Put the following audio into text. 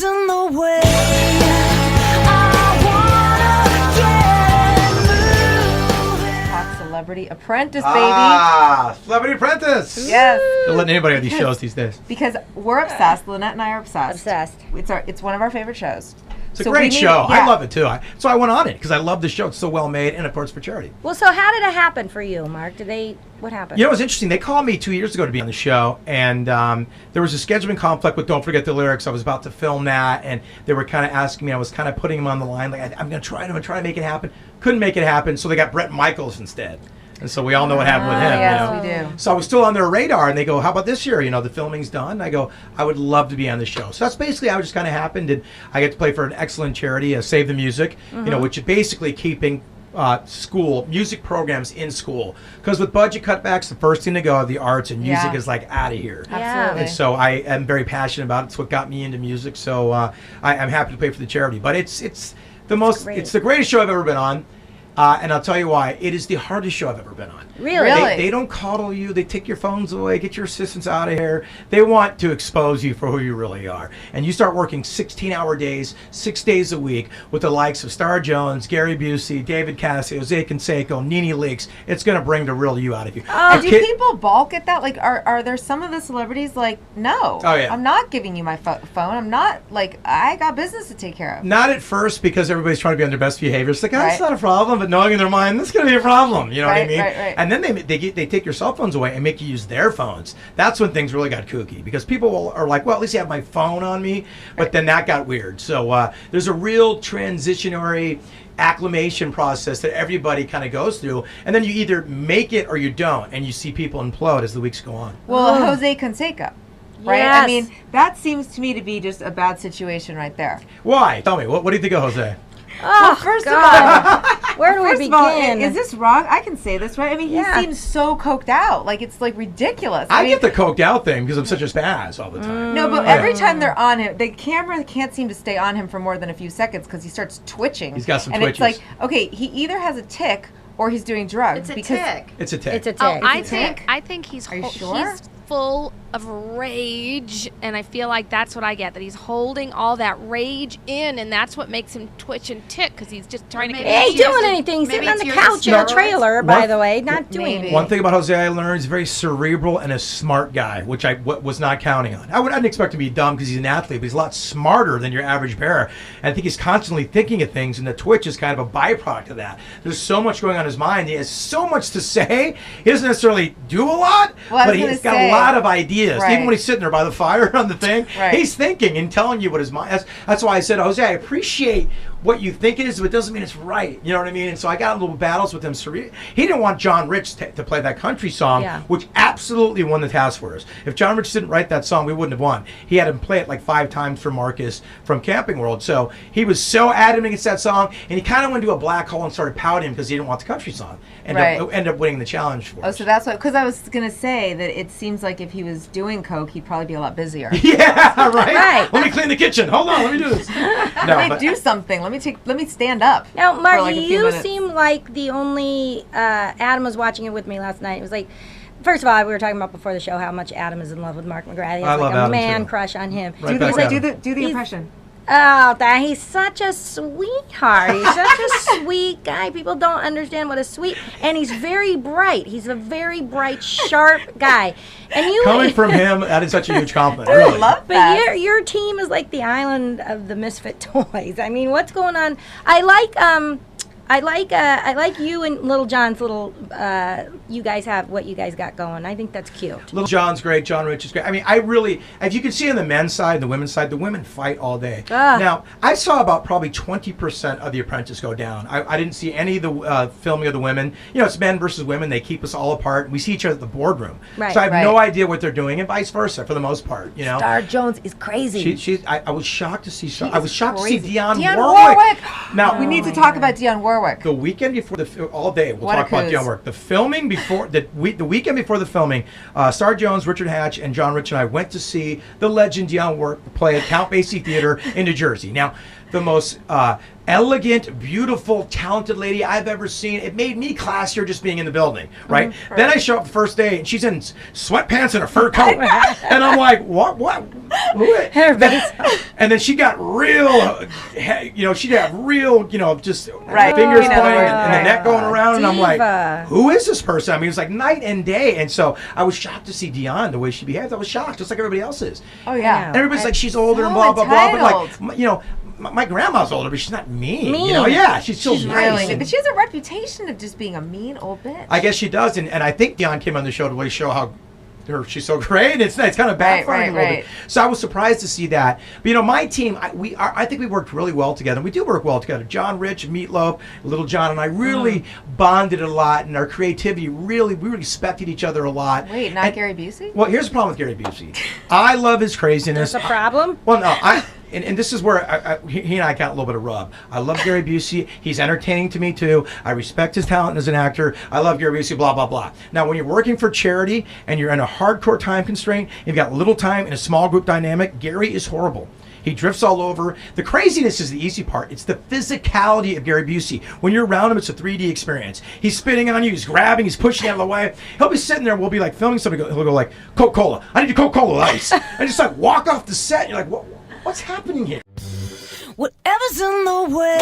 is in the way. I wanna get moving. Talk Celebrity Apprentice, baby. Ah, Celebrity Apprentice. Yes. Don't let anybody on these shows these days. Because we're obsessed. Lynette and I are obsessed. Obsessed. It's one of our favorite shows. It's a great show. I love it too. So I went on it because I love the show. It's so well made, and of course for charity. Well, so how did it happen for you, Mark? What happened? You know, it was interesting. They called me 2 years ago to be on the show, and there was a scheduling conflict with Don't Forget the Lyrics. I was about to film that, and they were kind of asking me. I was kind of putting them on the line, like I'm going to try to make it happen. Couldn't make it happen, so they got Bret Michaels instead. And so we all know what happened with him. Yes, you know? we do. So I was still on their radar, and they go, "How about this year? You know, the filming's done." I go, "I would love to be on the show." So that's basically how it just kind of happened, and I get to play for an excellent charity, Save the Music. You know, which is basically keeping school music programs in school, because with budget cutbacks, the first thing to go, the arts and music is like out of here. Absolutely. And so I am very passionate about it. It's what got me into music. So I'm happy to play for the charity. But it's the greatest show I've ever been on. And I'll tell you why. It is the hardest show I've ever been on. Really? They don't coddle you. They take your phones away, get your assistants out of here. They want to expose you for who you really are. And you start working 16-hour days, 6 days a week with the likes of Star Jones, Gary Busey, David Cassie, Jose Canseco, Nene Leakes. It's going to bring the real you out of you. Oh, do people balk at that? Like, are there some of the celebrities like, no, I'm not giving you my phone. I'm not, like, I got business to take care of. Not at first, because everybody's trying to be on their best behavior. It's like, that's not a problem. But knowing in their mind, this is going to be a problem. You know what I mean? Right. And then they take your cell phones away and make you use their phones. That's when things really got kooky, because people are like, well, at least you have my phone on me. But then that got weird. So there's a real transitionary acclimation process that everybody kind of goes through, and then you either make it or you don't, and you see people implode as the weeks go on. Well, Jose Canseco, right? Yes. I mean, that seems to me to be just a bad situation right there. Why? Tell me, what do you think of Jose? Oh, first of God. Where do we First of all, begin? is this wrong? I can say this, right? I mean, he seems so coked out. Like, it's like ridiculous. I mean, get the coked out thing because I'm such a spaz all the time. No, but every time they're on him, the camera can't seem to stay on him for more than a few seconds because he starts twitching. He's got some and twitches. it's like, okay, he either has a tick or he's doing drugs. It's a tick. It's a tick. It's a tick. Oh, It's a tick? I think he's Are you sure? he's full of rage, and I feel like that's what I get, that he's holding all that rage in, and that's what makes him twitch and tick, because he's just trying to Maybe get He ain't doing anything. Sitting on the couch in a trailer, by the way, not doing anything. One thing about Jose I learned, he's very cerebral and a smart guy, which I was not counting on. I didn't expect him to be dumb because he's an athlete, but he's a lot smarter than your average bear. And I think he's constantly thinking of things, and the twitch is kind of a byproduct of that. There's so much going on in his mind. He has so much to say. He doesn't necessarily do a lot, but he's got a lot of ideas. Right. Even when he's sitting there by the fire on the thing, he's thinking and telling you what his mind. That's why I said, Jose, I appreciate what you think it is, but it doesn't mean it's right. You know what I mean? And so I got little battles with him. He didn't want John Rich to play that country song, which absolutely won the task for us. If John Rich didn't write that song, we wouldn't have won. He had him play it like 5 times for Marcus from Camping World. So he was so adamant against that song, and he kind of went into a black hole and started pouting because he didn't want the country song. Ended up winning the challenge for us. Oh, so that's what, because I was going to say that it seems like if he was doing coke, he'd probably be a lot busier. Yeah, right? Let me clean the kitchen. Hold on, let me do this. Let me do something. Let me stand up. Now, Mark, like you seem like the only, Adam was watching it with me last night. It was like, first of all, we were talking about before the show how much Adam is in love with Mark McGrath. He has like a man crush on him. Right do the impression. Oh, he's such a sweetheart. He's such a sweet guy. People don't understand what a sweet, and he's very bright. He's a very bright, sharp guy. And you coming from him, that is such a huge compliment. I Really. love that. But your team is like the island of the misfit toys. I mean, what's going on? I like you and Little John's little. You guys have what you guys got going. I think that's cute. Little John's great. John Rich is great. I mean, if you can see on the men's side and the women's side, the women fight all day. Now, I saw about probably 20% of The Apprentice go down. I didn't see any of the filming of the women. You know, it's men versus women. They keep us all apart. We see each other at the boardroom. Right. So I have no idea what they're doing, and vice versa for the most part. You know, Star Jones is crazy. I was shocked to see. I was shocked to see Dionne Warwick. Warwick. Now we need to talk about Dionne Warwick. The weekend before all day we'll talk about Dionne Warwick. The filming before the weekend before the filming, Star Jones, Richard Hatch, and John Rich and I went to see the legend Dionne Warwick play at Count Basie Theater in New Jersey. Now, the most elegant, beautiful, talented lady I've ever seen. It made me classier just being in the building, right? Right. Then I show up the first day, and she's in sweatpants and a fur coat. And I'm like, what? And then she got real, she'd have real, just Right. fingers You know the pointing word. and the neck going around. And I'm like, Diva. who is this person? I mean, it was like night and day. And so I was shocked to see Dion, the way she behaved. I was shocked, just like everybody else is. Oh yeah. And everybody's like, she's older and so blah, blah, blah. But entitled. like, my grandma's older, but she's not mean. Mean. You know, yeah, she's still She's nice. really, and- but she has a reputation of just being a mean old bitch. I guess she does, and I think Dion came on the show to really show how she's so great. It's kind of backfiring a little bit. So I was surprised to see that. But my team, I think we worked really well together. We do work well together. John, Rich, Meatloaf, Little John, and I really bonded a lot, and our creativity we really respected each other a lot. Wait, not Gary Busey? Well, here's the problem with Gary Busey. I love his craziness. There's a problem? Well, no, and this is where he and I got a little bit of rub. I love Gary Busey. He's entertaining to me, too. I respect his talent as an actor. I love Gary Busey, blah, blah, blah. Now, when you're working for charity and you're in a hardcore time constraint, you've got little time in a small group dynamic, Gary is horrible. He drifts all over. The craziness is the easy part. It's the physicality of Gary Busey. When you're around him, it's a 3D experience. He's spitting on you. He's grabbing. He's pushing you out of the way. He'll be sitting there. We'll be like filming something. He'll go like, Coca-Cola. I need a Coca-Cola with ice. And just like walk off the set. And you're like, what's happening here? Whatever's in the way.